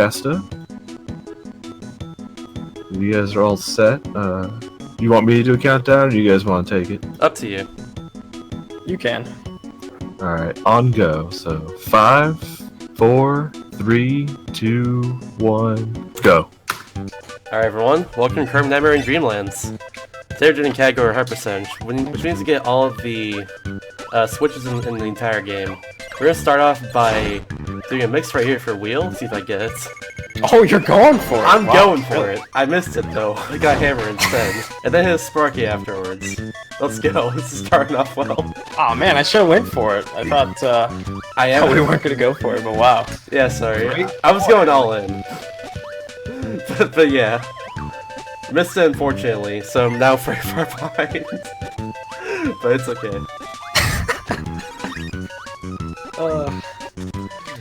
Shasta. You guys are all set. You want me to do a countdown, or you guys want to take it? Up to you. You can. Alright, on go. So, 5, 4, 3, 2, 1, go. Alright everyone, welcome to Kirby Nightmare in Dreamlands. Today we're doing category heart percentage, which means to get all of the switches in the entire game. We're gonna start off by doing a mix right here for wheel, see if I get it. Oh, you're going for it! I'm wow. going for it. I missed it though. I got hammer instead. And then hit a Sparky afterwards. Let's go. This is starting off well. Oh man, I should've went for it. I thought we weren't gonna go for it, but wow. Yeah, sorry. I was going all in. but yeah. Missed it unfortunately, so I'm now very far behind. But it's okay.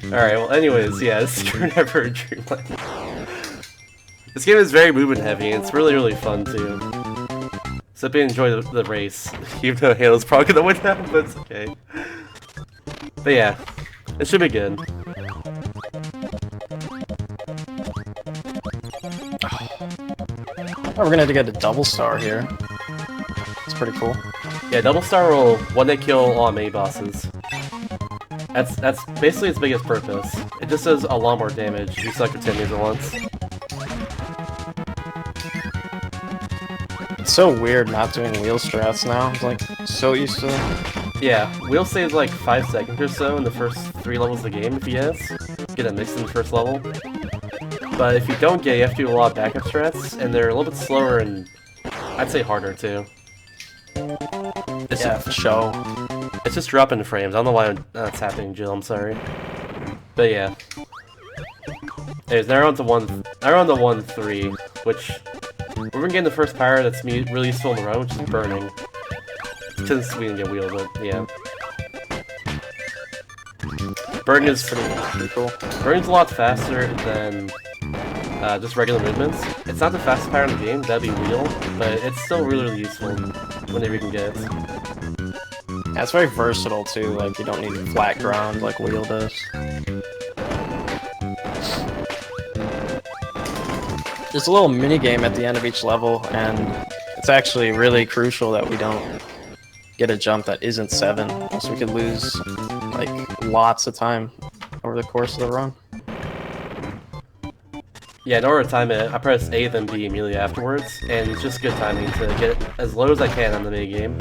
Alright, well anyways, yeah, this is Kirby Nightmare in Dreamland. This game is very movement heavy, and it's really fun too. So if you enjoy the race, even though Halo's probably gonna win that, but it's okay. But yeah, it should be good. Oh, we're gonna have to get a double star here. It's pretty cool. Yeah, double star will one-hit kill all mini bosses. That's basically its biggest purpose. It just does a lot more damage if you select your 10 enemies at once. It's so weird not doing wheel strats now. I'm like so used to them. Yeah, wheel saves like 5 seconds or so in the first 3 levels of the game if you get a mix in the first level. But if you don't get it, you have to do a lot of backup strats, and they're a little bit slower and I'd say harder too. Yeah, for sure. It's just dropping frames. I don't know why that's happening, Jill. I'm sorry. But yeah. Anyways, now we're on to 1-3, which we're gonna get the first power that's really useful in the run, which is burning. Since we didn't get wheel, but yeah. Burning is pretty cool. Burning's a lot faster than just regular movements. It's not the fastest power in the game, that'd be wheel, but it's still really useful whenever you can get it. Yeah, it's very versatile too, like you don't need flat ground like wheel does. There's a little mini game at the end of each level, and it's actually really crucial that we don't get a jump that isn't 7, else we could lose like lots of time over the course of the run. Yeah, in order to time it, I press A then B immediately afterwards, and it's just good timing to get as low as I can on the mini game.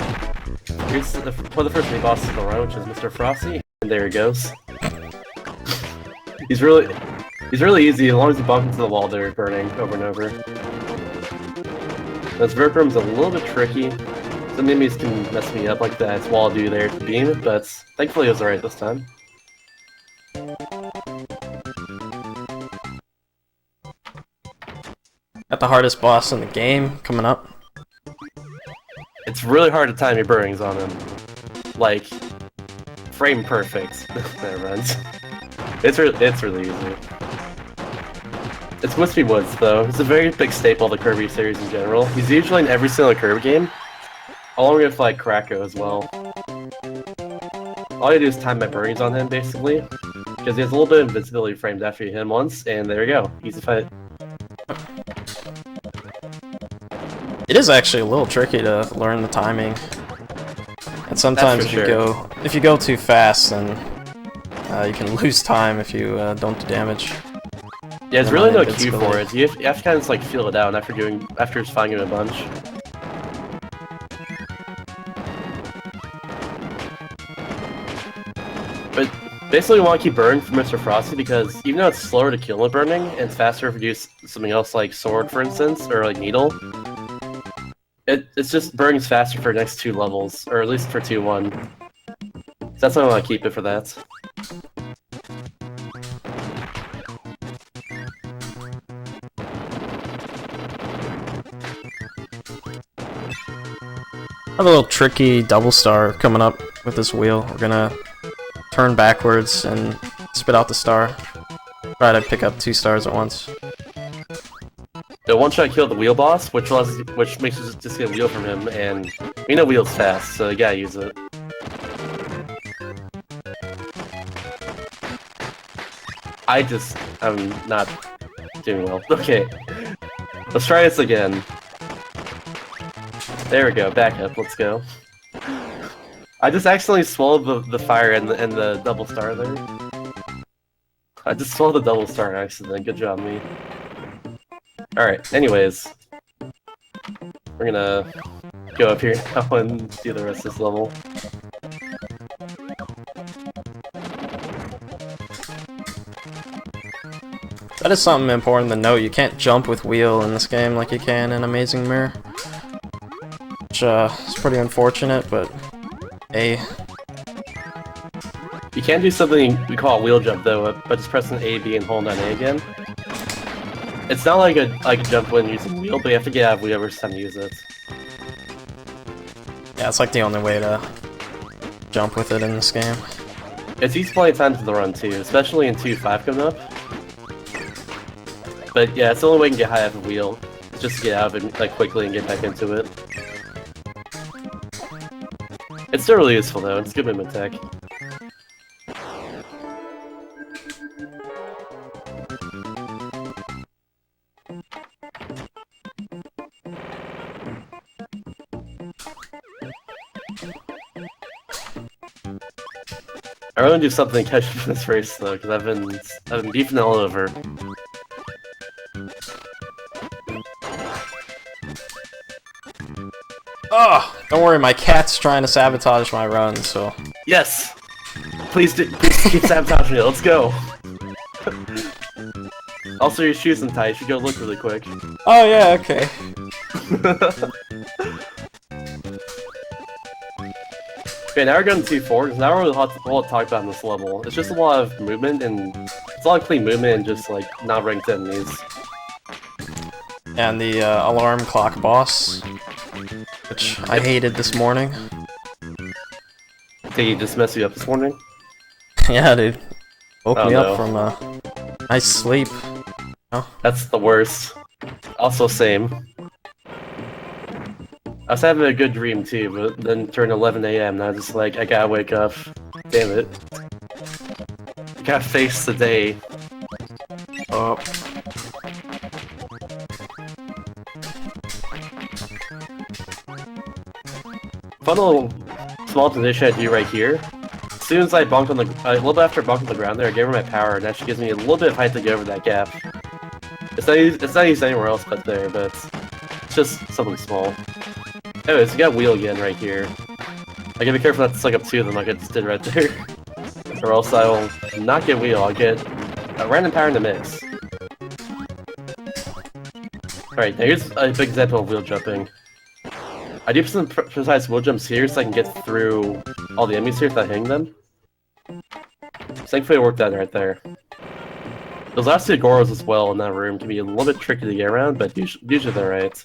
Here's one of the first mini bosses in the run, which is Mr. Frosty, and there he goes. He's really easy as long as you bump into the wall there, burning over and over. This vert room's a little bit tricky. Some enemies can mess me up like that. It's wall do there to beam, but thankfully it was alright this time. Got the hardest boss in the game coming up. It's really hard to time your burnings on him. Like, frame perfect. That runs. It's really easy. It's Wispy Woods though. It's a very big staple of the Kirby series in general. He's usually in every single Kirby game, along with like Kracko as well. All you do is time my burnings on him basically, because he has a little bit of invincibility frames after you hit him once, and there you go. Easy fight. It is actually a little tricky to learn the timing, and sometimes if you go too fast, then you can lose time if you don't do damage. Yeah, there's really no cue for it. You have to kind of just like feel it out after just finding it a bunch. But basically, you want to keep burning for Mr. Frosty because even though it's slower to kill with burning, and it's faster if you use something else like sword, for instance, or like needle. It's just burning's faster for the next 2 levels, or at least for 2-1. So that's why I want to keep it for that. I have a little tricky double star coming up with this wheel. We're gonna turn backwards and spit out the star. Try to pick up 2 stars at once. The one-shot kill the wheel boss, which makes you just get a wheel from him, and we know wheel's fast, so you gotta use it. I'm not doing well. Okay. Let's try this again. There we go, back up, let's go. I just accidentally swallowed the fire and the double star there. I just swallowed the double star on accident, good job me. Alright, anyways. We're gonna go up here now and do the rest of this level. That is something important to note. You can't jump with wheel in this game like you can in Amazing Mirror. Which is pretty unfortunate, but hey. You can do something we call a wheel jump though, but just pressing A, B, and holding down A again. It's not like a jump when using wheel, but you have to get out of wheel every time you use it. Yeah, it's like the only way to jump with it in this game. It's used plenty of times in the run too, especially in 2.5 coming up. But yeah, it's the only way you can get high off a wheel. It's just to get out of it like quickly and get back into it. It's still really useful though, it's good movement tech. I really do something to catch up in this race though, because I've been beefing all over. Oh, don't worry, my cat's trying to sabotage my run, so... Yes! Please keep sabotaging it, let's go! Also, your shoes untied, you should go look really quick. Oh yeah, okay. Okay, now we're going to 2-4, because now we're really a lot to talk about in this level. It's just a lot of movement, and it's a lot of clean movement and just, like, not ranked enemies. And the alarm clock boss, which I hated this morning. Did he just mess you up this morning? Yeah, dude. Woke me no. up from a nice sleep. Oh. That's the worst. Also same. I was having a good dream too, but then turned 11 AM and I was just like, I gotta wake up. Damn it. I gotta face the day. Oh. Fun little small transition I do right here. As soon as I bonked on the, a little bit after bonking on the ground there, I gave her my power, and that gives me a little bit of height to get over that gap. It's not used anywhere else but there, but it's just something small. Anyways, we got wheel again right here. I gotta be careful not to suck up two of them like I just did right there. Or else I will not get wheel, I'll get a random power in the mix. Alright, now here's a big example of wheel jumping. I do some precise wheel jumps here so I can get through all the enemies here without hitting them. Thankfully it worked out right there. Those last two Goros as well in that room can be a little bit tricky to get around, but usually they're right.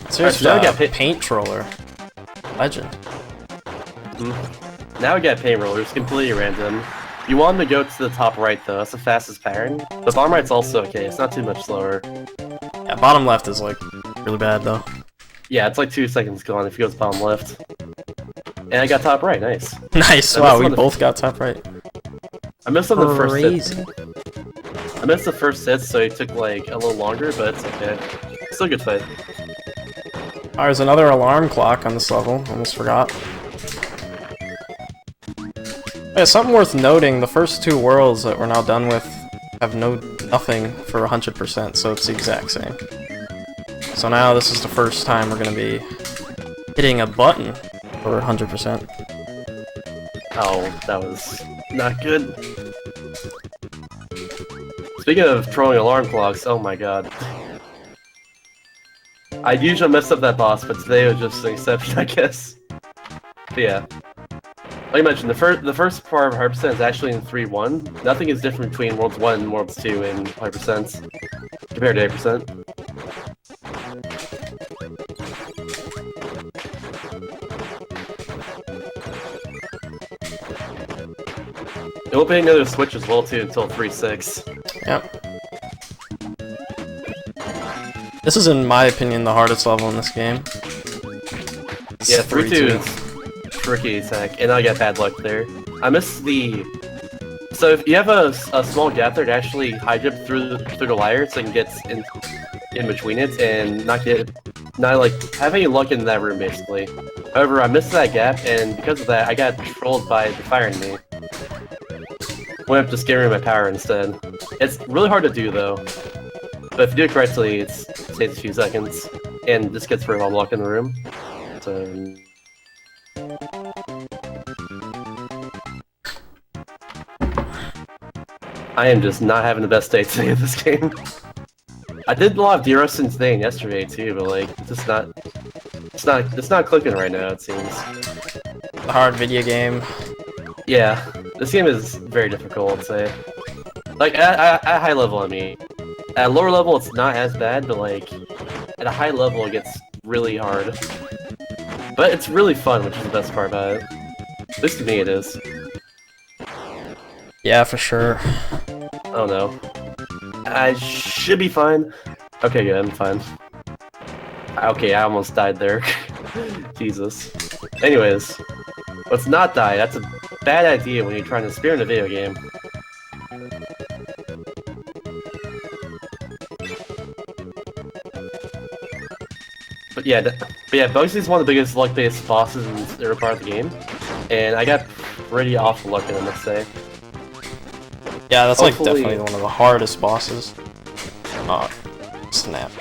Seriously, now we got paint troller. Legend. Now we got paint rollers, completely random. You want them to go to the top right though, that's the fastest pattern. The bottom right's also okay, it's not too much slower. Yeah, bottom left is like really bad though. Yeah, it's like 2 seconds gone if you go to bottom left. And I got top right, nice. Nice, wow, we both got top right. I missed on the first hit. Crazy. I missed the first hit, so it took like a little longer, but it's okay. Still a good fight. There's another alarm clock on this level, almost forgot. Yeah, something worth noting, the first two worlds that we're now done with have nothing for 100%, so it's the exact same. So now this is the first time we're going to be hitting a button for 100%. Oh, that was not good. Speaking of trolling alarm clocks, oh my god. I usually mess up that boss, but today was just an exception, I guess. But yeah. Like I mentioned, the first part of 100% is actually in 3-1. Nothing is different between Worlds 1 and Worlds 2 in 100% compared to 8%. It will be another switch as well too until 3-6. Yep. This is, in my opinion, the hardest level in this game. Yeah, 3-2 is tricky attack, and I got bad luck there. I missed the So if you have a small gap there to actually high jump through the wire so you can get in between it and not have any luck in that room basically. However, I missed that gap and because of that I got trolled by the fire enemy. Went up to scare my power instead. It's really hard to do though. But if you do it correctly, it takes a few seconds. And this gets rid of all luck in the room. So I am just not having the best day today in this game. I did a lot of D-Rustin today and yesterday too, but like it's not clicking right now, it seems. A hard video game. Yeah, this game is very difficult, I'd say. Like at high level, I mean. At lower level, it's not as bad, but like at a high level, it gets really hard. But it's really fun, which is the best part about it. At least to me, it is. Yeah, for sure. Oh no. I should be fine. Okay, good, I'm fine. Okay, I almost died there. Jesus. Anyways, let's not die. That's a bad idea when you're trying to spear in a video game. But yeah, Bugsy is one of the biggest luck-based bosses in the early part of the game, and I got pretty awful luck in it, let's say. Yeah, that's like definitely one of the hardest bosses. Oh, snap.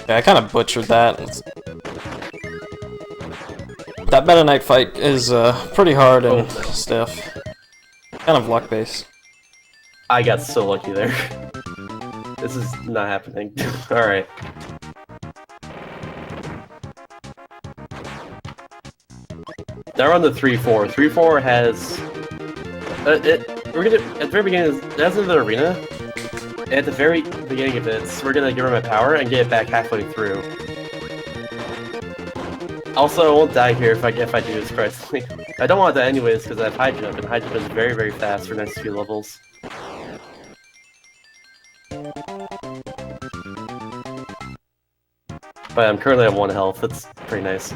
Yeah, I kind of butchered that. That Meta Knight fight is pretty hard and stiff. Kind of luck-based. I got so lucky there. This is not happening. Alright. Now we're on the 3-4. 3-4 has... we're gonna... At the very beginning, it has another arena. And at the very beginning of it, we're gonna give her my power and get it back halfway through. Also, I won't die here if I do this correctly. I don't want to die anyways because I have high jump, and high jump is very, very fast for the next few levels. But I'm currently at 1 health. That's pretty nice.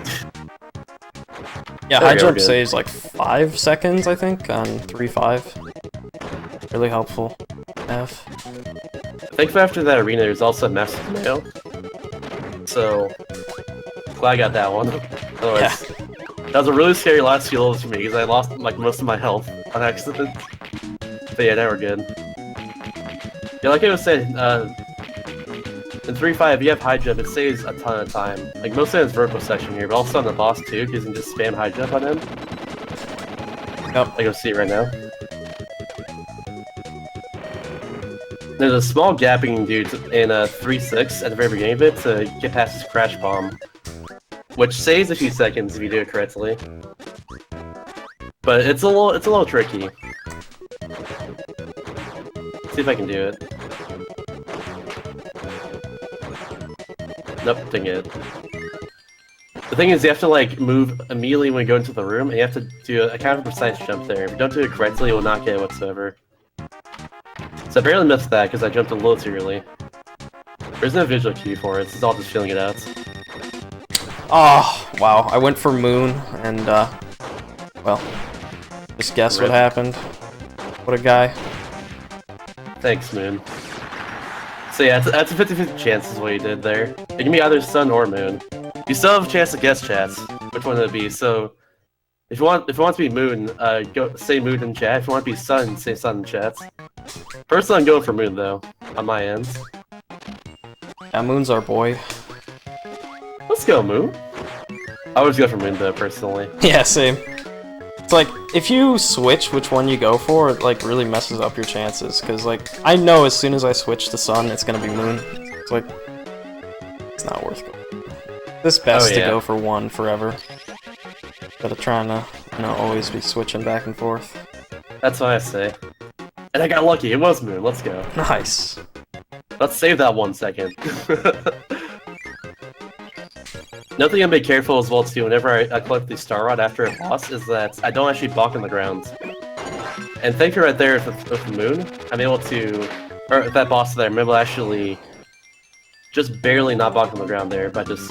Yeah, high jump saves like 5 seconds, I think, on 3-5. Really helpful. F. Thankfully, after that arena, there's also a massive tomato. So, glad I got that one. Otherwise, that was a really scary last few levels for me because I lost like most of my health on accident. But yeah, now we're good. Yeah, like I was saying, in 3-5, you have high jump, it saves a ton of time. Like, mostly in his vertical section here, but also on the boss too, because you can just spam high jump on him. Yep. I go see it right now. There's a small gap you can do in 3-6 at the very beginning of it to get past his crash bomb. Which saves a few seconds if you do it correctly. But it's a little tricky. See if I can do it. Nope, didn't get it. The thing is, you have to like move immediately when you go into the room, and you have to do a kind of precise jump there. If you don't do it correctly, you will not get it whatsoever. So I barely missed that because I jumped a little too early. There's no visual cue for it, it's all just feeling it out. Oh, wow. I went for Moon, and, well, just guess what happened. What a guy. Thanks, Moon. So yeah, that's a 50-50 chance is what you did there. It can be either Sun or Moon. You still have a chance to guess chats, which one it be. So if you want to be Moon, go say Moon in chat. If you want to be Sun, say Sun in chats. Personally, I'm going for Moon though, on my end. Yeah, Moon's our boy. Let's go, Moon. I always go for Moon though, personally. Yeah, same. It's like, if you switch which one you go for, it like really messes up your chances, because like, I know as soon as I switch to Sun, it's gonna be Moon. It's like, it's not worth it. It's best to go for one forever. Instead of trying to, you know, always be switching back and forth. That's what I say. And I got lucky, it was Moon, let's go. Nice. Let's save that 1 second. Another thing I'm being careful as well too, whenever I collect the Star Rod after a boss, is that I don't actually bonk on the ground. And thankfully right there with the Moon, I'm able to, or that boss there, I'm able to actually just barely not bonk on the ground there, by just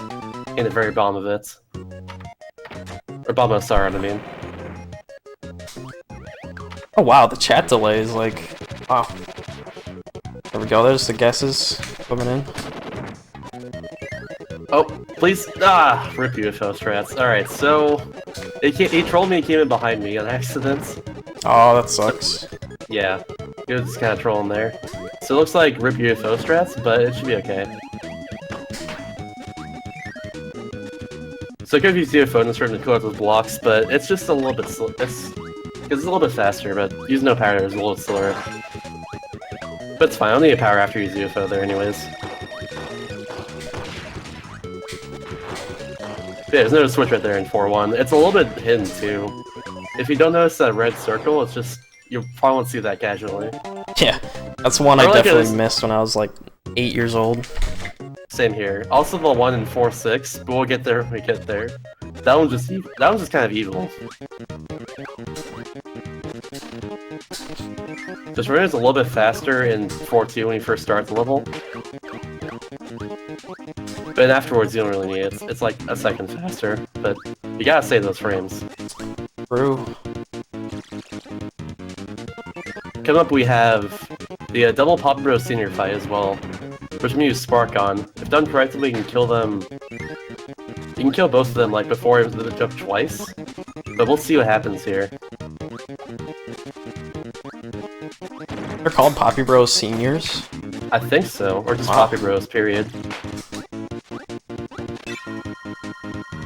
in the very bottom of it. Or Bombosauron, I mean. Oh wow, the chat delay is like... Wow. There we go, there's the guesses coming in. Oh, please. Ah, rip UFO strats. Alright, so... He trolled me and came in behind me on accident. Oh, that sucks. Yeah, he was just kind of trolling there. So it looks like rip UFO strats, but it should be okay. So I could use UFO and starting to kill out those blocks, but it's just a little bit slow. Because it's a little bit faster, but using no power there is a little slower. But it's fine, I only get power after you use UFO there anyways. Yeah, there's no switch right there in 4-1. It's a little bit hidden too. If you don't notice that red circle, it's just... You probably won't see that casually. Yeah, that's one I like definitely missed when I was like 8 years old. Same here. Also the one in 4-6, but we'll get there when we get there. That one's just kind of evil. Just remember it's a little bit faster in 4-2 when you first start the level. But afterwards you don't really need it. It's like a second faster, but you gotta save those frames. True. Coming up we have the double Papa Bros Senior fight as well, which we use Spark on. If done correctly, you can kill them. You can kill both of them like before the jump twice, but we'll see what happens here. They're called Poppy Bros Seniors? I think so, or just Wow. Poppy Bros, period.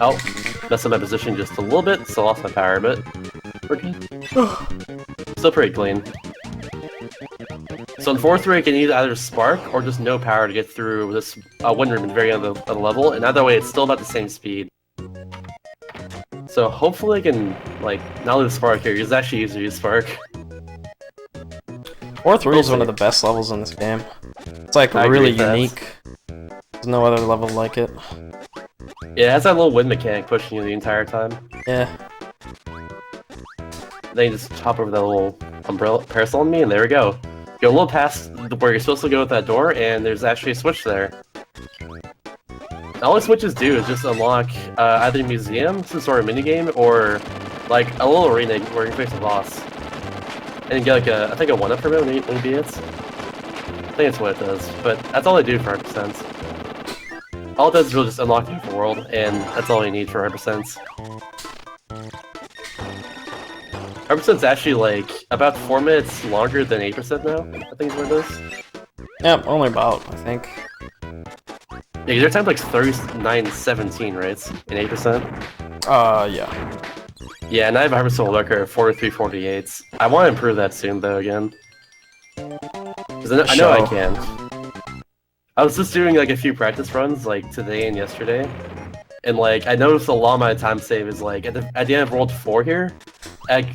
Oh, messed up my position just a little bit, so I lost my power, but we're good. Still pretty clean. So in 4-3, you can either Spark or just no power to get through this wind room at the very end of the level, and either way, it's still about the same speed. So hopefully I can, like, not lose Spark here, it's actually easier to use Spark. 4-3 is one of the best levels in this game. It's like I agree really with that. unique. There's no other level like it. Yeah, it has that little wind mechanic pushing you the entire time. Yeah. Then you just hop over that little umbrella parasol on me, and there we go. Go a little past where you're supposed to go with that door, and there's actually a switch there. All the switches do is just unlock either a museum, some sort of minigame, or like a little arena where you face a boss. And you get like I think a 1-up from it when you beat it. I think that's what it does, but that's all they do for 100%. All it does is really just unlock the open world, and that's all you need for 100%. 100% is actually like about 4 minutes longer than 8% now, I think is what it is. Yep, only about, I think. Yeah, their time's like 39:17, right? In 8%? Yeah. Yeah, and I have a 100% record of 43:48. I want to improve that soon, though, again. Because I know I can. I was just doing like a few practice runs, like today and yesterday. And like, I noticed a long amount of time save is like, at the end of World 4 here,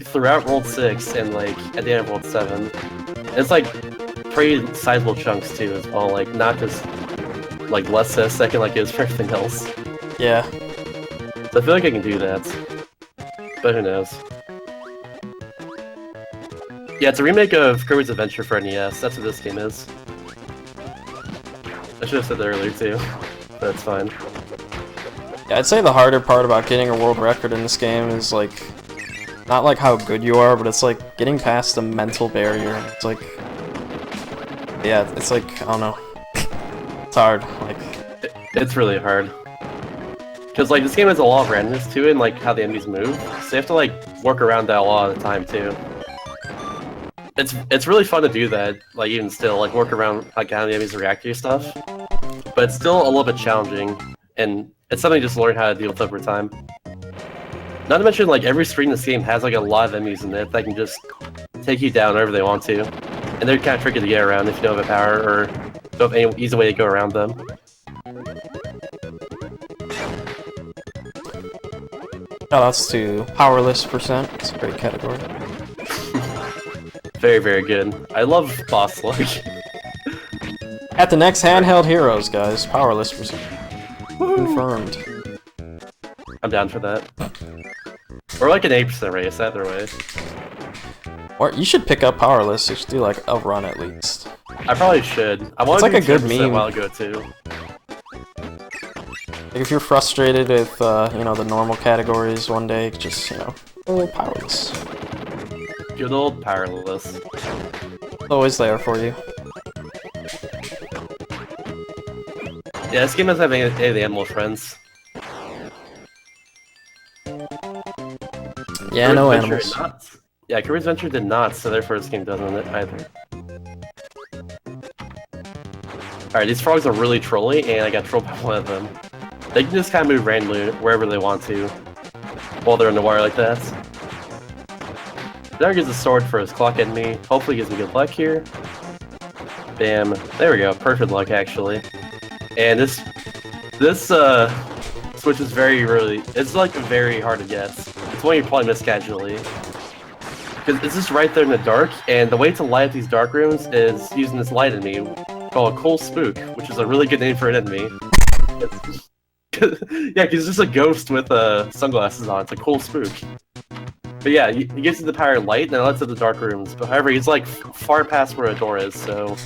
throughout World 6, and like, at the end of World 7. And it's like, pretty sizable chunks too, as well, like, not just like less than a second like it is for everything else. Yeah. So I feel like I can do that. But who knows. Yeah, it's a remake of Kirby's Adventure for NES, that's what this game is. I should have said that earlier too, but it's fine. Yeah, I'd say the harder part about getting a world record in this game is like, not like how good you are, but it's like getting past the mental barrier. It's like, yeah, it's like, I don't know. It's hard, like... It's really hard. Because, like, this game has a lot of randomness to it, and, like, how the enemies move. So you have to, like, work around that a lot of the time, too. It's really fun to do that, like, even still, like, work around, like, how the enemies react to your stuff. But it's still a little bit challenging, and it's something you just learn how to deal with over time. Not to mention, like, every screen in this game has, like, a lot of enemies in it that can just take you down wherever they want to. And they're kind of tricky to get around if you don't have a power, or don't have any easy way to go around them. Shoutouts to Powerless %. It's a great category. Very, very good. I love boss luck. At the next Handheld Heroes, guys. Powerless %. Confirmed. I'm down for that. Or like an 8% race, either way. Or you should pick up Powerless. You should do like a run at least. I probably should. I wanted It's like to a do good 10% meme. a while ago too. Like if you're frustrated with, you know, the normal categories one day, just, you know, a little powerless. Good old powerless. It's always there for you. Yeah, this game doesn't have any of the animal friends. Yeah, Kirby's no Adventure animals. did not. Yeah, Kirby's Adventure did not, so therefore this game doesn't either. Alright, these frogs are really trolly, and I got trolled by one of them. They can just kind of move randomly wherever they want to, while they're in the water like that. There gives a sword for his clock enemy. Hopefully gives me good luck here. Bam. There we go. Perfect luck, actually. And this switch is it's like very hard to guess. It's one you probably miss casually. Because it's just right there in the dark, and the way to light up these dark rooms is using this light enemy called a Coal Spook, which is a really good name for an enemy. Yeah, because it's just a ghost with sunglasses on. It's a Coal Spook. But yeah, he gives you the power of light, and then lets up the dark rooms. But however, he's like far past where a door is, so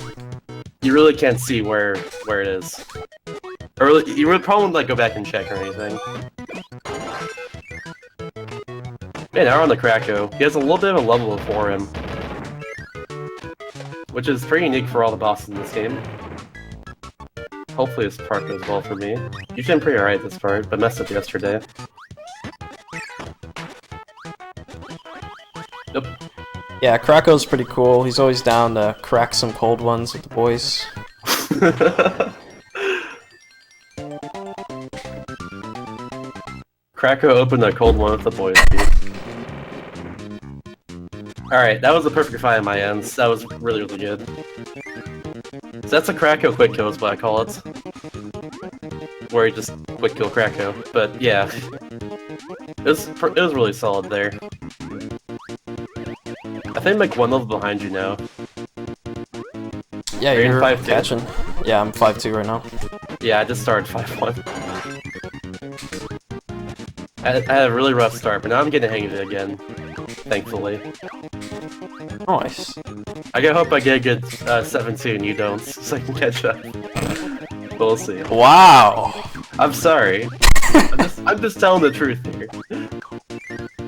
you really can't see where it is. Or you would probably like go back and check or anything. Man, now we're on the Kracko. He has a little bit of a level before him, which is pretty unique for all the bosses in this game. Hopefully this part goes well for me. You've been pretty alright this part, but messed up yesterday. Nope. Yeah, Krako's pretty cool. He's always down to crack some cold ones with the boys. Kracko opened a cold one with the boys, dude. Alright, that was a perfect fight on my ends. That was really, really good. So that's a Kracko quick kill is what I call it. Where you just quick kill Kracko. But yeah, it was really solid there. I think I'm like one level behind you now. Yeah, Are you in you're 5-2? catching. Yeah, I'm 5-2 right now. Yeah, I just started 5-1. I had a really rough start, but now I'm getting the hang of it again. Thankfully. Nice. I hope I get a good 7-2 and you don't, so I can catch up. We'll see. Wow! I'm sorry. I'm just telling the truth here.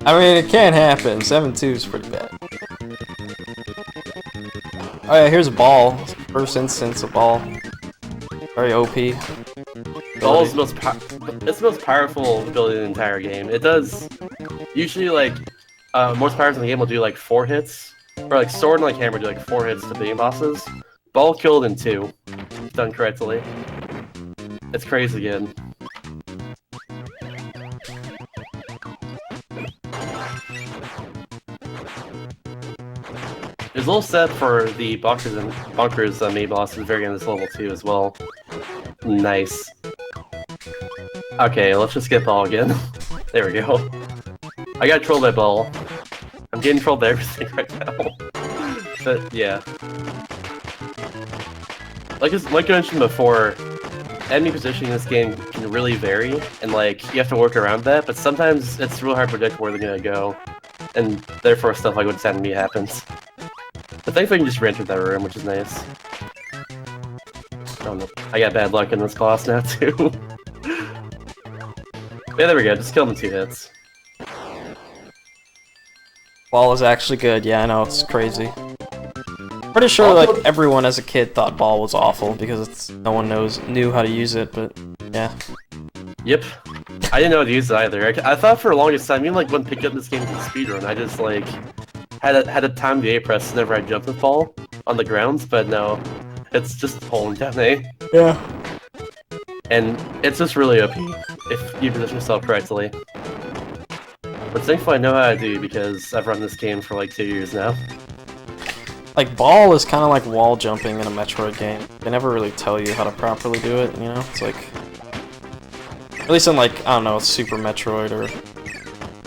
I mean, it can't happen. 7-2 is pretty bad. Oh yeah, here's a ball. First instance of ball. Very OP. Ball's it's the most powerful ability in the entire game. It does usually like most powers in the game will do like 4 hits, or like sword and like hammer do like 4 hits to beating bosses. Ball killed in 2, if done correctly. It's crazy good. There's a little set for the bunkers main boss at the very end of this level too as well. Nice. Okay, let's just get ball again. There we go. I got trolled by ball. I'm getting trolled by everything right now. But yeah. Like I mentioned before, enemy positioning in this game can really vary, and like you have to work around that, but sometimes it's real hard to predict where they're gonna go. And therefore stuff like what's enemy happens. But thankfully I can just re-enter that room, which is nice. Oh no, I got bad luck in this class now too. Yeah, there we go, just kill him in 2 hits. Ball is actually good. Yeah, I know, it's crazy. Pretty sure like everyone as a kid thought ball was awful because no one knew how to use it, but yeah. Yep. I didn't know how to use it either. I thought for the longest time, even like when picked up this game in speedrun, I just like had a time the A press whenever I jumped the ball on the grounds, but no. It's just holding down A. Yeah. And it's just really OP if you position yourself correctly. But thankfully I know how to do because I've run this game for like 2 years now. Like, ball is kind of like wall jumping in a Metroid game. They never really tell you how to properly do it, you know? It's like... At least in like, I don't know, Super Metroid or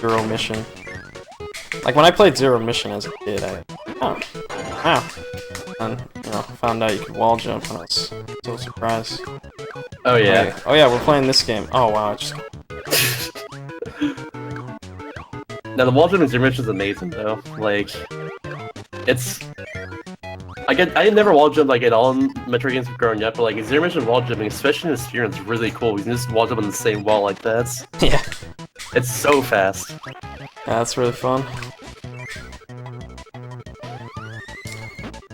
Zero Mission. Like, when I played Zero Mission as a kid, and, you know, found out you could wall jump and I was so surprised. Oh yeah. Oh yeah, we're playing this game. Oh wow, I just... Now the wall jumping Zero Mission is amazing though. Like, it's I never wall jump like at all in Metro games growing up, but like zero mission wall jumping, especially in Sphere, is really cool. You can just wall jump on the same wall like that. Yeah. It's so fast. Yeah, that's really fun.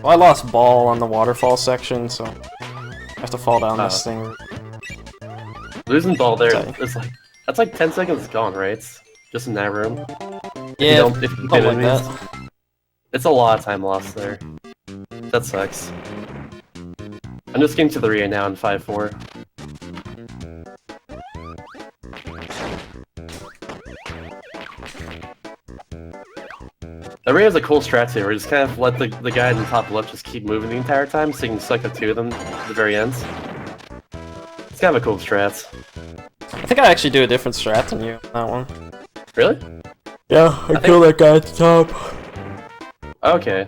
Well, I lost ball on the waterfall section, so I have to fall down this thing. Losing ball there is like that's like 10 seconds gone, right? Just in that room. Yeah, if you something get like enemies. that. It's a lot of time lost there. That sucks. I'm just getting to the area now in 5-4. The area has a cool strat too, where you just kind of let the guy in the top left just keep moving the entire time, so you can select the two of them at the very end. It's kind of a cool strat. I think I actually do a different strat than you on that one. Really? Yeah, I kill that guy at the top. Okay.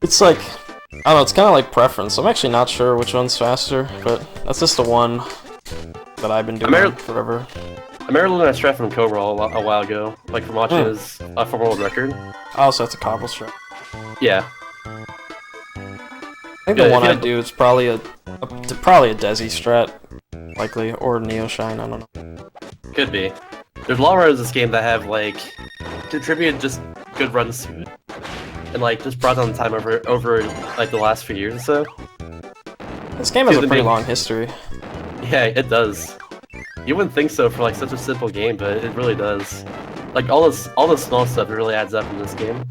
It's like, I don't know, it's kind of like preference. I'm actually not sure which one's faster, but that's just the one that I've been doing forever. I remember learning that strat from Cobra a while ago, like from watching his for world record. Oh, so that's a cobble strat. Yeah. I think the one I do is probably a Desi strat, likely, or Neo Shine, I don't know. Could be. There's a lot of runs in this game that have like contributed just good runs to it, and like just brought down the time over like the last few years or so. This game has a pretty long history. Yeah, it does. You wouldn't think so for like such a simple game, but it really does. Like all the small stuff, it really adds up in this game.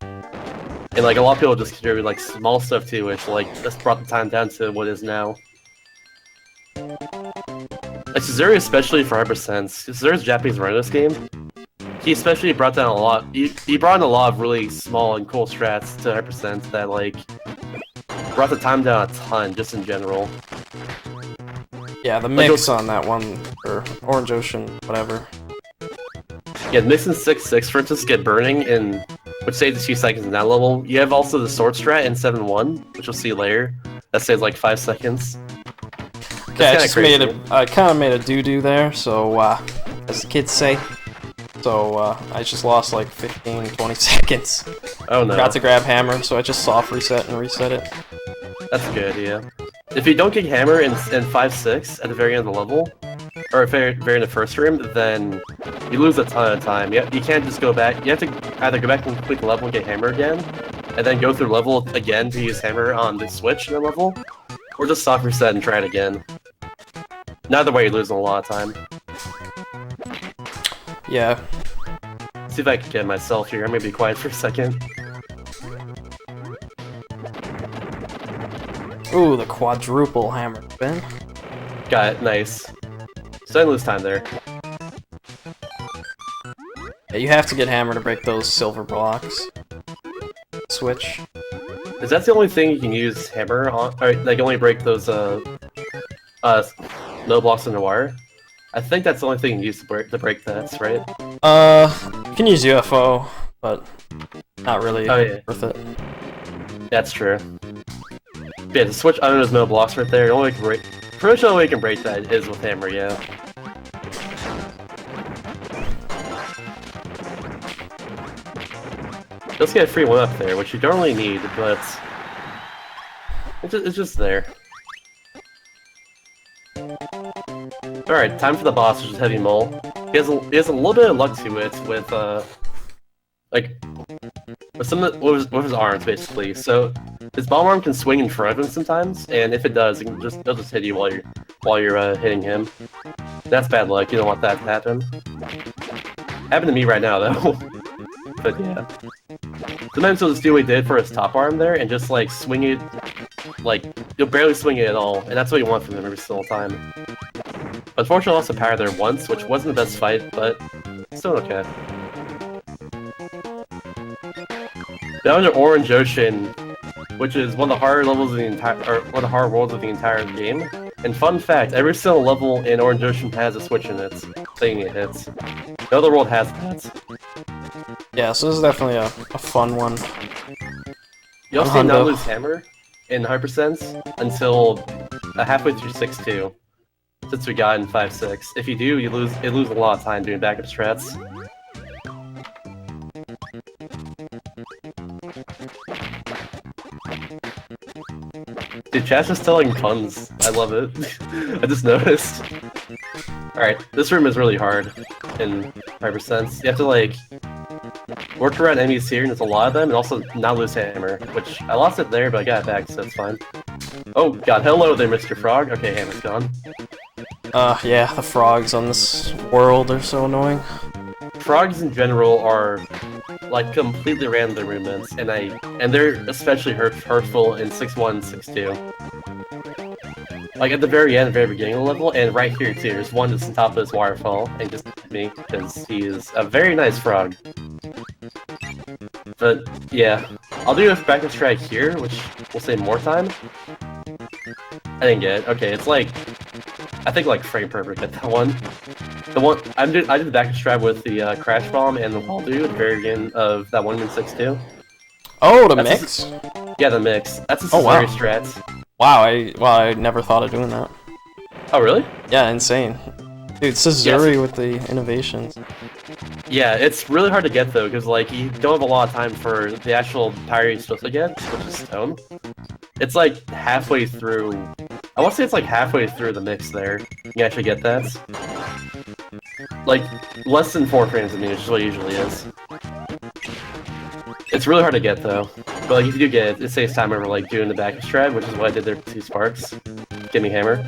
And like a lot of people just contribute like small stuff too, which like just brought the time down to what it is now. Like Suzuri especially for Hypersense. Suzuri's Japanese run in this game. He especially brought down a lot. He brought in a lot of really small and cool strats to Hypersense that like brought the time down a ton, just in general. Yeah, the mix on that one, or Orange Ocean, whatever. Yeah, the mix in 6-6, for instance, get burning, which saves a few seconds in that level. You have also the sword strat in 7-1, which you'll see later. That saves like 5 seconds. Yeah, I kind of made a doo-doo there, so, as the kids say. So, I just lost like 15-20 seconds. Oh no. Got to grab hammer, so I just soft reset and reset it. That's a good idea. If you don't get hammer in 5-6 at the very end of the level, or very end of the first room, then you lose a ton of time. You can't just go back. You have to either go back and complete the level and get hammer again, and then go through the level again to use hammer on the switch in the level, or just soft reset and try it again. Neither way, you're losing a lot of time. Yeah. Let's see if I can get myself here. I'm gonna be quiet for a second. Ooh, the quadruple hammer, Ben. Got it, nice. So I lose time there. Yeah, you have to get hammer to break those silver blocks. Switch. Is that the only thing you can use hammer on? Or like only break those no blocks in the wire? I think that's the only thing you can use to break that, right? You can use UFO, but not really worth it. That's true. Yeah, the switch under those no blocks right there, the only way you can break, pretty much the only way you can break that is with hammer, yeah. Let's get a free one up there, which you don't really need, but it's just there. Alright, time for the boss, which is Heavy Mole. He has a little bit of luck to it with with his arms basically. So his bomb arm can swing in front of him sometimes, and if it does, it'll just hit you while you're hitting him. That's bad luck. You don't want that to happen. Happened to me right now though. But yeah. Sometimes he'll just do what he did for his top arm there and just like swing it, like you'll barely swing it at all, and that's what you want from him every single time. Unfortunately, I lost the power there once, which wasn't the best fight, but still okay. Down to Orange Ocean, which is one of the harder levels of the entire, or one of the hard worlds of the entire game. And fun fact, every single level in Orange Ocean has a switch in it, thing it hits. No other world has that. Yeah, so this is definitely a fun one. You also not lose hammer in Hypersense until halfway through 6-2. Since we got in 5-6. If you do, you lose a lot of time doing backup strats. Dude, chat's just telling puns. I love it. I just noticed. Alright, this room is really hard in Hypersense. You have to, like, work around enemies here, and there's a lot of them, and also not lose hammer, which I lost it there, but I got it back, so it's fine. Oh god, hello there, Mr. Frog. Okay, hammer's gone. Yeah, the frogs on this world are so annoying. Frogs in general are like completely random movements, and they're especially hurtful in 6-1 and 6-2. Like at the very end, very beginning of the level, and right here too. There's one that's on top of this waterfall, and just hit me because he is a very nice frog. But yeah, I'll do a backup strike here, which will save more time. I didn't get it. Okay, it's like I think like frame perfect at that one. The one I did the backup strike with the crash bomb and the wall dude at the very end of that 1-6-2. Oh, the mix? Yeah, the mix. That's a wow. strat. Wow, I never thought of doing that. Oh really? Yeah, insane. Dude, it's Zuri with the innovations. Yeah, it's really hard to get though, because like you don't have a lot of time for the actual power you're supposed to get, which is stone. It's like halfway through. I want to say it's like halfway through the mix there. You can actually get that. Like less than 4 frames of me, which is what it usually is. It's really hard to get though. But like if you do get it, it saves time over like doing the back strat, which is what I did there with 2 sparks. Give me hammer.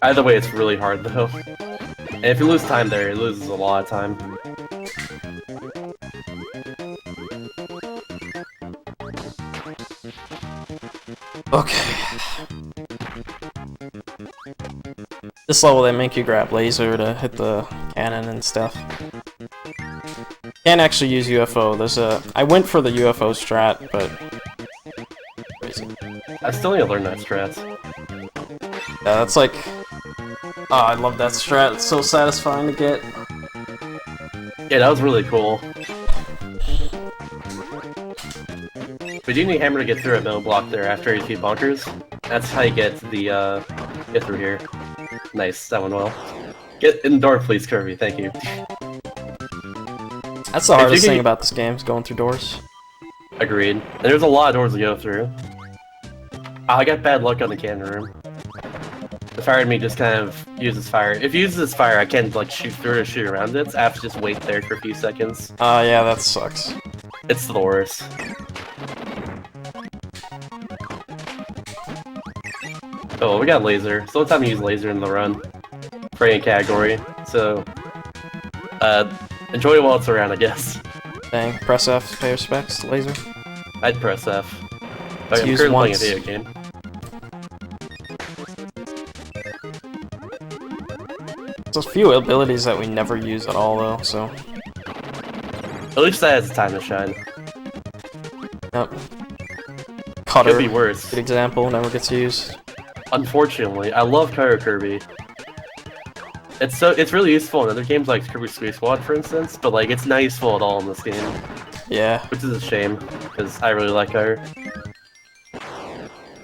Either way, it's really hard though. And if you lose time there, it loses a lot of time. Okay. This level, they make you grab laser to hit the cannon and stuff. Can't actually use UFO. I went for the UFO strat, but I still need to learn that strat. Yeah, that's like... Oh, I love that strat. It's so satisfying to get. Yeah, that was really cool. We do need hammer to get through a middle block there after you feed bunkers. That's how you get the get through here. Nice, that went well. Get in the door, please, Kirby. Thank you. That's the hardest thing about this game, is going through doors. Agreed. And there's a lot of doors to go through. Oh, I got bad luck on the cannon room. The fire enemy just kind of uses fire. If he uses fire, I can't like shoot through it or shoot around it. I have to just wait there for a few seconds. Yeah, that sucks. It's the worst. Oh, we got laser. It's the only time you use laser in the run. For any category. So, enjoy it while it's around, I guess. Dang, press F, pay respects to laser. I'd press F. But I'm use currently playing once. a video game. There's a few abilities that we never use at all, though, so... At least that has time to shine. Yep. Cutter. Could be worse. Good example, never gets used. Unfortunately, I love Cutter Kirby. It's really useful in other games like Kirby Squeeze Squad, for instance, but like it's not useful at all in this game. Yeah. Which is a shame, because I really like Cutter.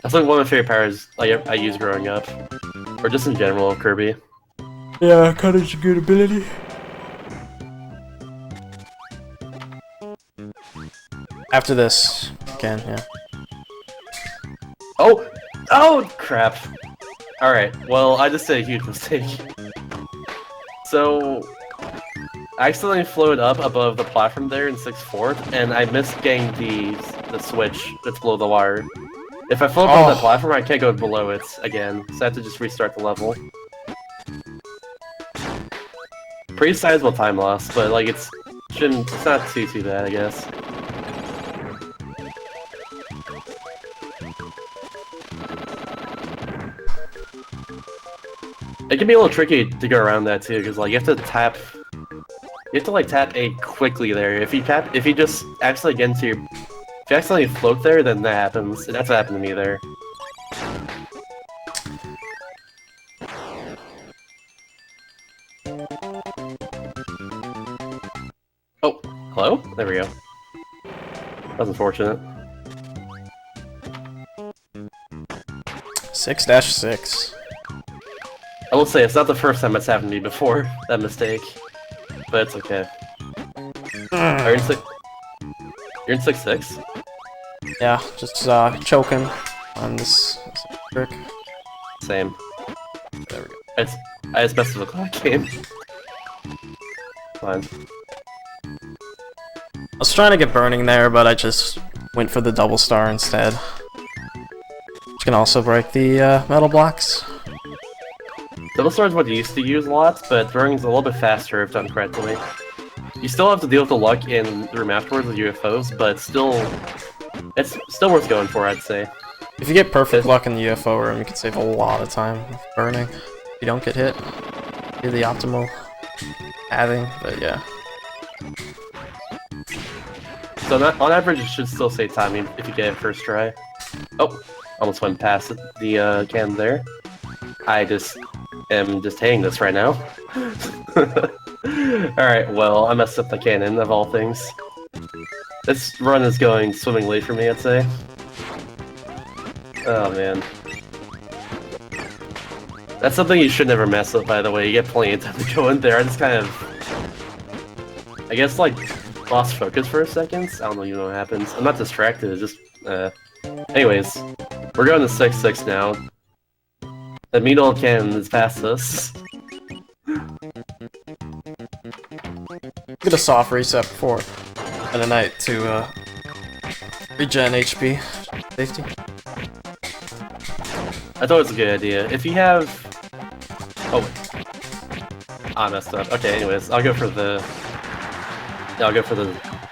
That's like one of my favorite powers like I used growing up. Or just in general, Kirby. Yeah, Cutter's a good ability. After this, can, yeah. Oh! Oh, crap. Alright, well, I just did a huge mistake. So, I accidentally floated up above the platform there in 6/4, and I missed getting the switch that's below the wire. If I float above that platform, I can't go below it again, so I have to just restart the level. Pretty sizable time loss, but like it's not too bad, I guess. It can be a little tricky to go around that too, because like you have to tap A quickly there. If you just accidentally get into if you accidentally float there, then that happens. That's what happened to me there. Oh, hello? There we go. That was unfortunate. 6-6. I will say, it's not the first time it's happened to me before, that mistake. But it's okay. You're in 6-6? Yeah, just choking on this trick. Same. There we go. I just messed with the clock game. Fine. I was trying to get burning there, but I just went for the double star instead. Which can also break the metal blocks. Double Star is what you used to use a lot, but Burning's a little bit faster if done correctly. You still have to deal with the luck in the room afterwards with UFOs, but it's still worth going for, I'd say. If you get perfect luck in the UFO room, you can save a lot of time with burning. If you don't get hit, do the optimal pathing, but yeah. So on average, it should still save time if you get it first try. Oh, almost went past the can there. I just am just hating this right now. Alright, well, I messed up the cannon, of all things. This run is going swimmingly for me, I'd say. Oh, man. That's something you should never mess up, by the way. You get plenty of time to go in there. I just kind of... I guess, like, lost focus for a second. I don't know what happens. I'm not distracted, it's just... Anyways, we're going to 6-6 now. The metal cannon is past us. Get a soft reset before and a night to regen HP safety. I thought it was a good idea. If you have... Oh, wait. I messed up. Okay, anyways, I'll go for the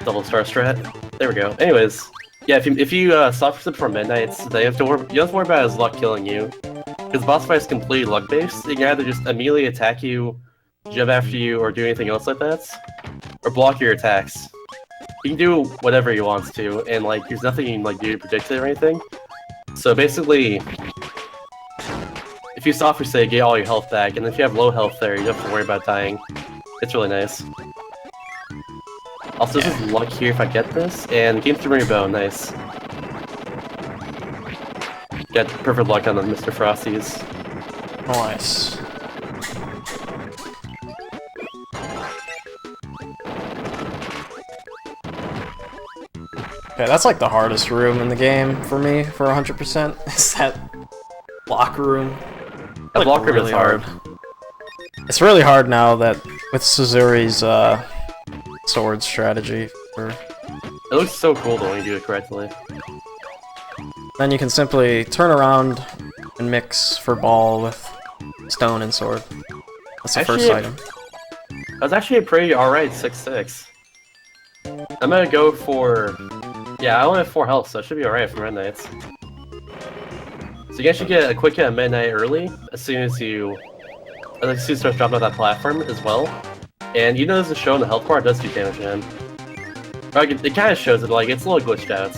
double star strat. There we go. Anyways, yeah, if you soft reset before midnight, you don't have to worry about his luck killing you. Because boss fight is completely luck-based. You can either just immediately attack you, jump after you, or do anything else like that. Or block your attacks. You can do whatever he wants to, and like there's nothing you can like do to predict it or anything. So basically, if you soft reset, you get all your health back, and if you have low health there, you don't have to worry about dying. It's really nice. Also, this is luck here if I get this, and game 3 bow, nice. Get perfect luck on the Mr. Frosties. Nice. Okay, that's like the hardest room in the game for me for 100%. Is that block room? That block room is hard. It's really hard now that with Suzuri's sword strategy. It looks so cool though when you do it correctly. Then you can simply turn around and mix for ball with stone and sword. That's the first item. That was actually a pretty alright 6-6. I'm gonna go for... Yeah, I only have 4 health, so it should be alright for midnights. So you guys should get a quick hit at midnight early, as soon as you start dropping off that platform as well. And you notice the show in the health bar does do damage to him. Like, it kind of shows it, like, it's a little glitched out.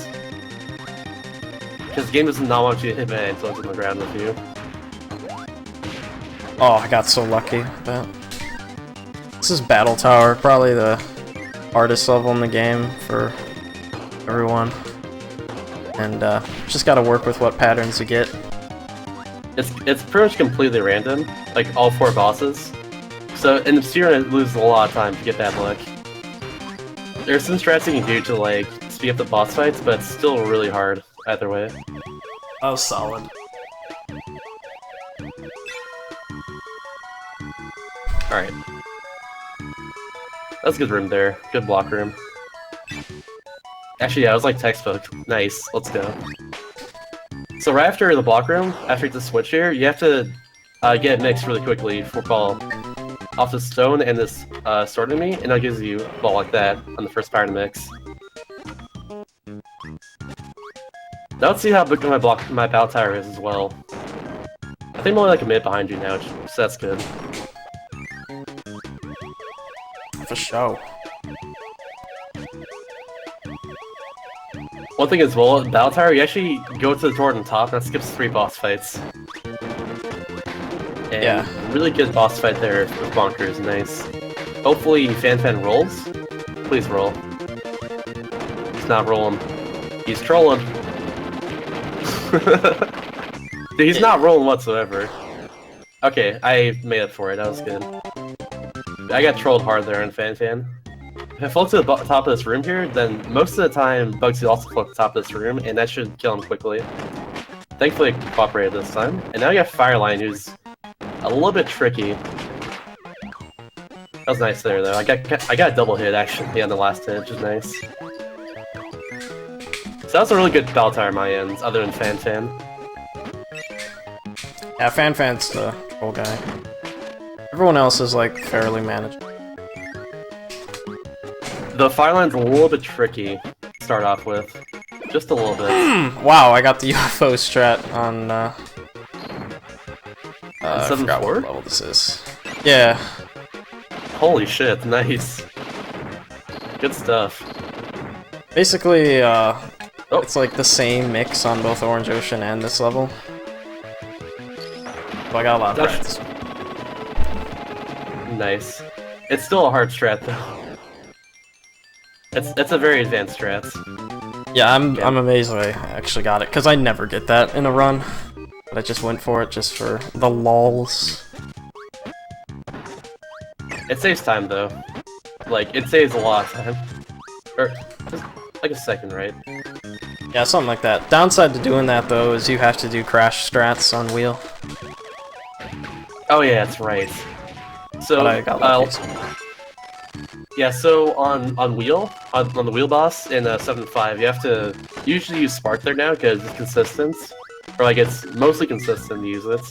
Because the game does not want you to hit midnight until it's on the ground with you. Oh, I got so lucky with that. This is Battle Tower, probably the hardest level in the game for everyone. And just gotta work with what patterns you get. It's pretty much completely random, like all 4 bosses. So in the Sphere, it loses a lot of time to get that luck. There's some strats you can do to like speed up the boss fights, but it's still really hard either way. Oh, solid. Alright. That's a good room there. Good block room. Actually, yeah, it was like textbook. Nice. Let's go. So right after the block room, after you get the switch here, you have to get mixed really quickly for ball off the stone and this sword enemy, and that gives you a ball like that on the first part of the mix. Now let's see how big my battle tower is as well. I think I'm only like a minute behind you now, so that's good. For show. One thing as well, Battle Tower, you actually go to the door on the top, and that skips 3 boss fights. And yeah. Really good boss fight there with Bonkers, nice. Hopefully Fan rolls. Please roll. He's not rolling. He's trolling. Dude, he's not rolling whatsoever. Okay, I made up for it, that was good. I got trolled hard there on Fan. if I float to the top of this room here, then most of the time Bugsy also float to the top of this room, and that should kill him quickly. Thankfully, it cooperated this time. And now you have Fireline, who's a little bit tricky. That was nice there, though. I got a double hit, actually, on the last hit, which is nice. So that was a really good battle tower on my end, other than Fan. Yeah, Fan's the old guy. Everyone else is, like, fairly manageable. The Fireline's a little bit tricky to start off with. Just a little bit. Wow, I got the UFO strat on, I forgot what level this is. Yeah. Holy shit, nice. Good stuff. Basically, it's like the same mix on both Orange Ocean and this level. So I got a lot of practice. Nice. It's still a hard strat, though. It's a very advanced strat. Yeah, I'm amazed I actually got it, because I never get that in a run. But I just went for it just for the lols. It saves time, though. Like, it saves a lot of time. Or, just like a second, right? Yeah, something like that. Downside to doing that, though, is you have to do crash strats on wheel. Oh yeah, that's right. So, But I got lucky. Yeah, so on wheel, on the wheel boss in 7.5, you have to usually use Spark there now because it's consistent. Or like it's mostly consistent to use it.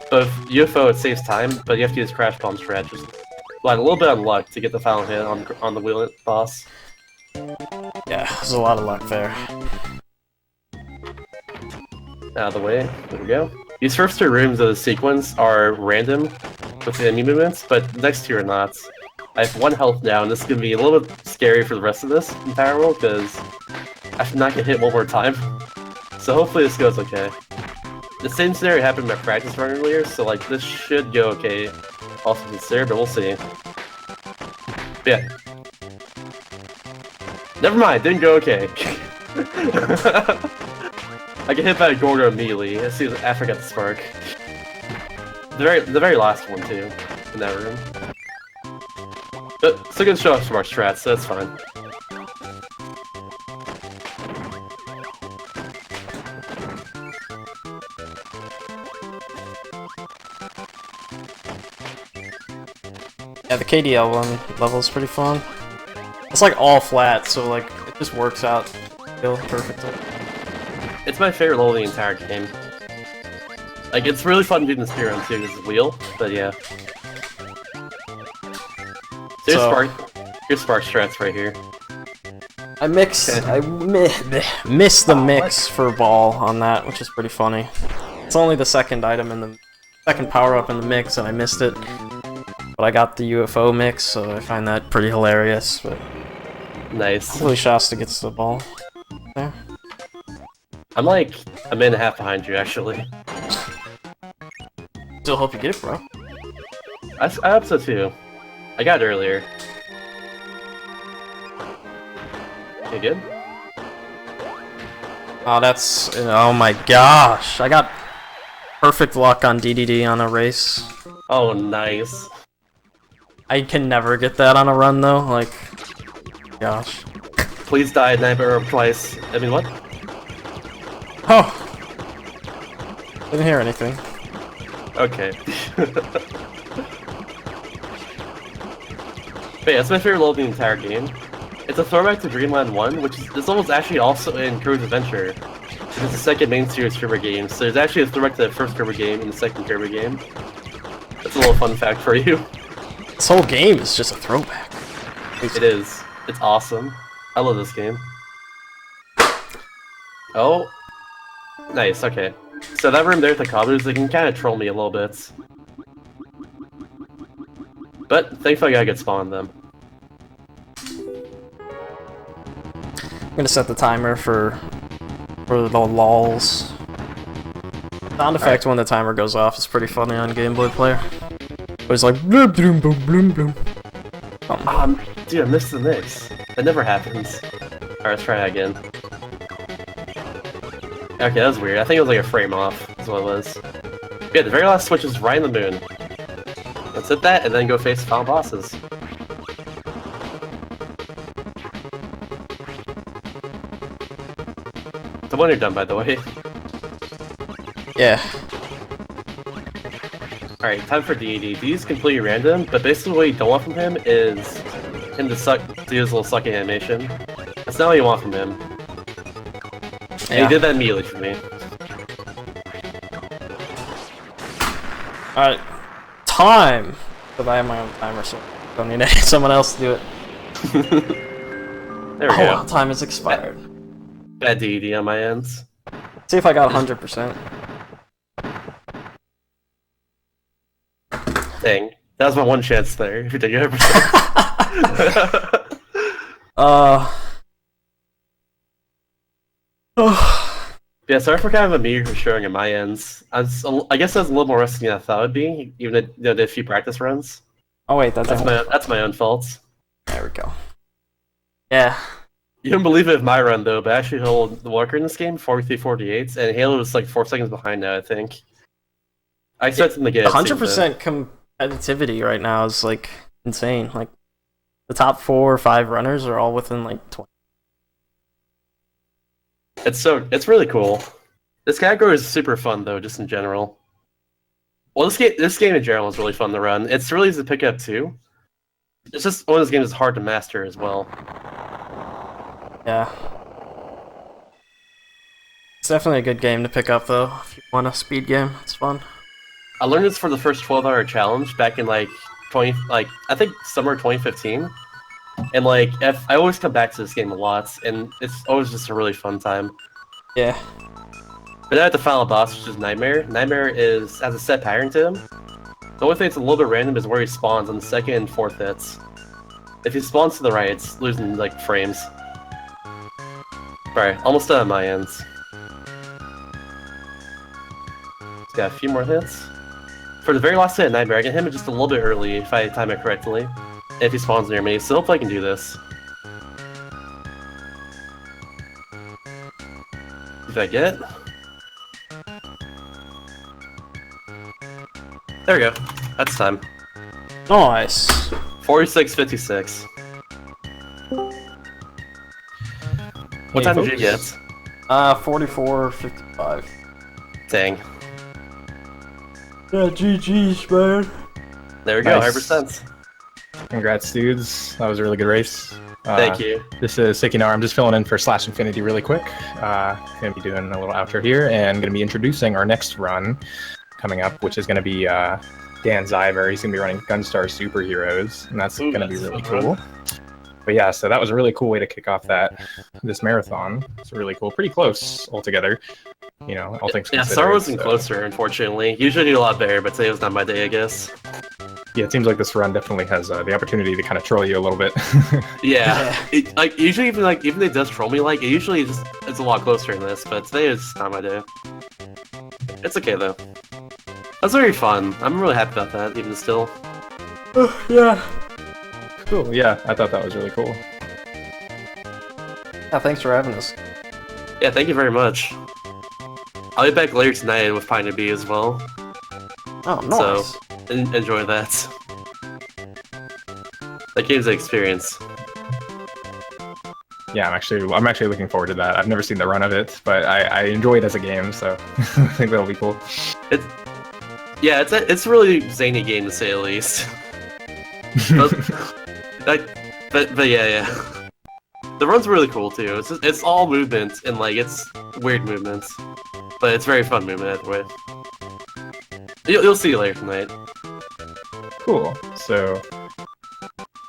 But with UFO it saves time, but you have to use Crash Bomb strat. Just like a little bit of luck to get the final hit on the wheel boss. Yeah, there's a lot of luck there. Out of the way, there we go. These first two rooms of the sequence are random with the enemy movements, but the next two are not. I have 1 health now, and this is going to be a little bit scary for the rest of this entire world, because I should not get hit one more time. So hopefully this goes okay. The same scenario happened in my practice run earlier, so like this should go okay. Also consider, but we'll see. But yeah. Never mind, didn't go okay. I get hit by a Gordo immediately as soon as after I got the spark. The very last one too, in that room. But still gonna show off some more strats, so that's fine. Yeah, the KDL one level is pretty fun. It's like all flat, so like it just works out perfectly. It's my favorite level of the entire game. Like, it's really fun doing the speed run too, because it's wheel, but yeah. So here's Spark strats right here. I missed the mix for ball on that, which is pretty funny. It's only the second item in the second power-up in the mix, and I missed it. But I got the UFO mix, so I find that pretty hilarious. But nice. Hopefully Shasta gets the ball there. I'm like a minute and a half behind you, actually. Still hope you get it, bro. I hope so too. I got it earlier. You good? Oh, that's... Oh my gosh! I got perfect luck on DDD on a race. Oh, nice. I can never get that on a run, though. Like... Gosh. Please die never twice. I mean, what? Oh! Didn't hear anything. Okay. But yeah, it's my favorite level of the entire game. It's a throwback to Dreamland 1, which is this level is actually also in Kirby's Adventure. It's the second main series Kirby game, so there's actually a throwback to the first Kirby game and the second Kirby game. That's a little fun fact for you. This whole game is just a throwback. It is. It's awesome. I love this game. Oh. Nice, okay. So that room there with the cobblers, they can kind of troll me a little bit. But thankfully I got a good spawn on them. I'm gonna set the timer for the lols. Sound effect when the timer goes off is pretty funny on Game Boy Player. It's like bloom bloom boom bloom bloom. Dude, I missed the mix. That never happens. Alright, let's try that again. Okay, that was weird. I think it was like a frame off, is what it was. Yeah, the very last switch is right in the moon. Let's hit that and then go face the final bosses. when you're done, by the way. Yeah. Alright, time for DD. D is completely random, but basically what you don't want from him is him to do his little sucking animation. That's not what you want from him. And he did that immediately for me. Alright. Time! But I have my own timer, so I don't need someone else to do it. There we go. Time has expired. Bad DD on my ends. See if I got 100%. Dang. That was my one chance there, if you did 100%. Yeah, sorry for kind of a meteor for showing at my ends. I guess that's a little more risky than I thought it would be, even if did a few practice runs. Oh wait, that's my own fault. There we go. Yeah. You don't believe it with my run though, but I actually hold the walker in this game 43-48, and Halo is like 4 seconds behind now, I think. I expect him to get 100% competitivity right now is like insane. Like the top 4 or 5 runners are all within like 20. It's really cool. This category is super fun though, just in general. Well, this game in general is really fun to run. It's really easy to pick up too. It's just one of those games that's hard to master as well. Yeah. It's definitely a good game to pick up though. If you want a speed game, it's fun. I learned this for the first 12-hour challenge back in I think summer 2015. And I always come back to this game a lot, and it's always just a really fun time. Yeah. But then at the final boss, which is Nightmare. Nightmare has a set pattern to him. The only thing that's a little bit random is where he spawns on the 2nd and 4th hits. If he spawns to the right, it's losing frames. Alright, almost done on my ends. Just got a few more hits. For the very last hit at Nightmare, I can hit him just a little bit early if I time it correctly. If he spawns near me, so hopefully I can do this. If I get... There we go. That's time. Nice. 46-56. What time did you get? 44-55. Dang. Yeah, GG's, man. There we go, Nice. 100%. Congrats, dudes. That was a really good race. Thank you. This is Sikinar. I'm just filling in for Slash Infinity really quick. Gonna be doing a little outro here and gonna be introducing our next run coming up, which is gonna be Dan Zyver. He's gonna be running Gunstar Superheroes, and that's gonna be really cool. But yeah, so that was a really cool way to kick off this marathon. It's really cool. Pretty close altogether. You know, all things Yeah, considered. Star wasn't closer, unfortunately. Usually do a lot better, but today was not my day, I guess. Yeah, it seems like this run definitely has the opportunity to kind of troll you a little bit. Yeah, usually even it does troll me, it usually it's a lot closer than this, but today is not my day. It's okay though. That's very fun. I'm really happy about that, even still. Yeah. Cool. Yeah, I thought that was really cool. Yeah, thanks for having us. Yeah, thank you very much. I'll be back later tonight with Pine B as well. Oh, nice. So enjoy that. That game's an experience. Yeah, I'm actually looking forward to that. I've never seen the run of it, but I enjoy it as a game, so I think that'll be cool. It's a really zany game to say the least. but yeah. The run's really cool too. It's all movement and it's weird movements, but it's very fun movement either way. You'll see later tonight. Cool. So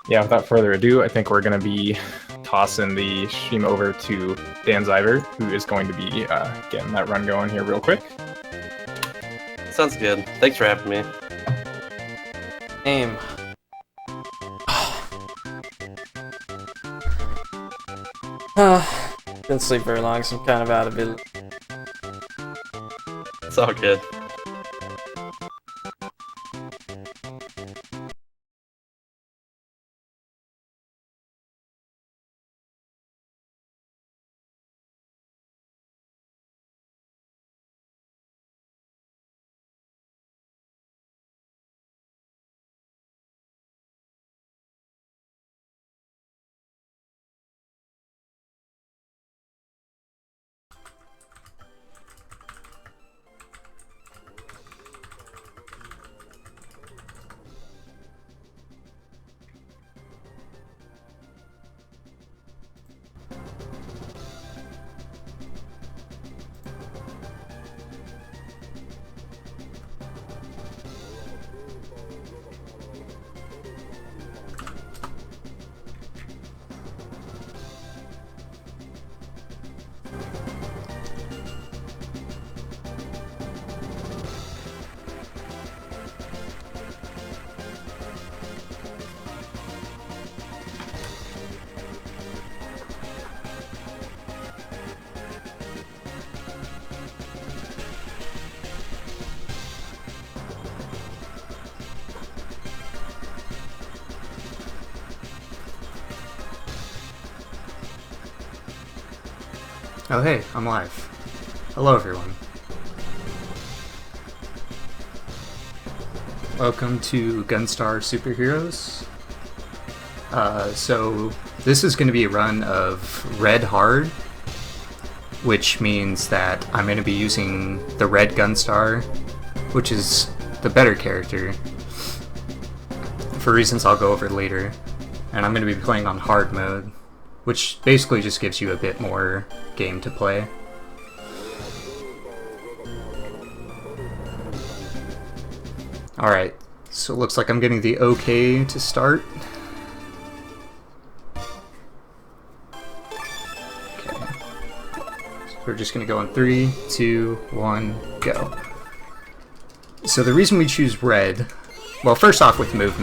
yeah, without further ado, I think we're gonna be tossing the stream over to Dan Zyver, who is going to be getting that run going here real quick. Sounds good. Thanks for having me. Aim. Didn't sleep very long, so I'm kind of out of it. It's all good. Oh hey, I'm live. Hello everyone. Welcome to Gunstar Superheroes. So this is going to be a run of Red Hard, which means that I'm going to be using the Red Gunstar, which is the better character, for reasons I'll go over later. And I'm going to be playing on hard mode, which basically just gives you a bit more game to play. Alright, so it looks like I'm getting the okay to start. Okay. So we're just going to go on 3, 2, 1, go. So the reason we choose red, well, first off with movement.